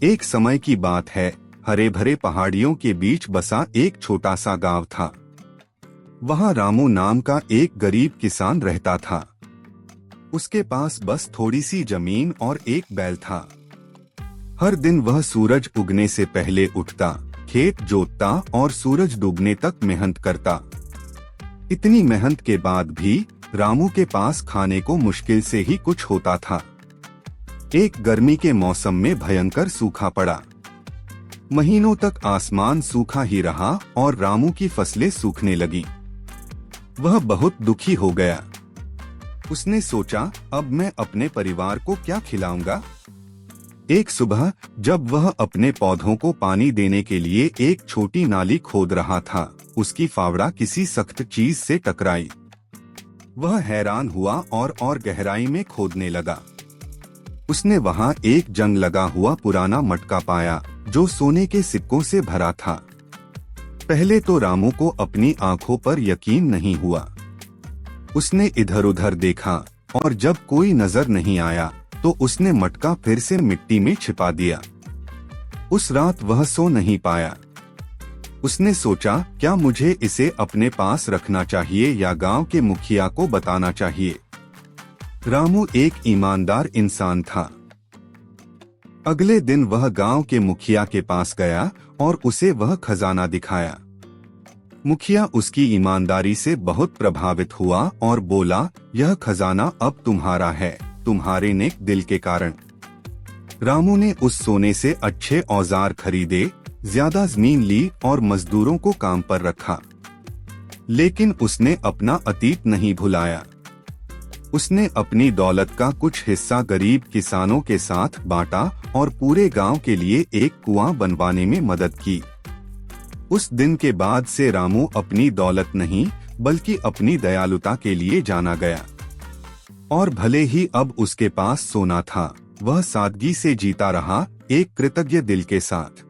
एक समय की बात है, हरे भरे पहाड़ियों के बीच बसा एक छोटा सा गांव था। वहां रामू नाम का एक गरीब किसान रहता था। उसके पास बस थोड़ी सी जमीन और एक बैल था। हर दिन वह सूरज उगने से पहले उठता, खेत जोतता और सूरज डूबने तक मेहनत करता। इतनी मेहनत के बाद भी रामू के पास खाने को मुश्किल से ही कुछ होता था। एक गर्मी के मौसम में भयंकर सूखा पड़ा। महीनों तक आसमान सूखा ही रहा और रामू की फसलें सूखने लगी। वह बहुत दुखी हो गया। उसने सोचा, अब मैं अपने परिवार को क्या खिलाऊंगा। एक सुबह जब वह अपने पौधों को पानी देने के लिए एक छोटी नाली खोद रहा था, उसकी फावड़ा किसी सख्त चीज से टकराई। वह हैरान हुआ और गहराई में खोदने लगा। उसने वहां एक जंग लगा हुआ पुराना मटका पाया, जो सोने के सिक्कों से भरा था। पहले तो रामू को अपनी आंखों पर यकीन नहीं हुआ। उसने इधर उधर देखा और जब कोई नजर नहीं आया तो उसने मटका फिर से मिट्टी में छिपा दिया। उस रात वह सो नहीं पाया। उसने सोचा, क्या मुझे इसे अपने पास रखना चाहिए या गांव के मुखिया को बताना चाहिए। रामू एक ईमानदार इंसान था। अगले दिन वह गांव के मुखिया के पास गया और उसे वह खजाना दिखाया। मुखिया उसकी ईमानदारी से बहुत प्रभावित हुआ और बोला, यह खजाना अब तुम्हारा है, तुम्हारे नेक दिल के कारण। रामू ने उस सोने से अच्छे औजार खरीदे, ज्यादा जमीन ली और मजदूरों को काम पर रखा। लेकिन उसने अपना अतीत नहीं भुलाया। उसने अपनी दौलत का कुछ हिस्सा गरीब किसानों के साथ बांटा और पूरे गांव के लिए एक कुआं बनवाने में मदद की। उस दिन के बाद से रामू अपनी दौलत नहीं बल्कि अपनी दयालुता के लिए जाना गया। और भले ही अब उसके पास सोना था, वह सादगी से जीता रहा, एक कृतज्ञ दिल के साथ।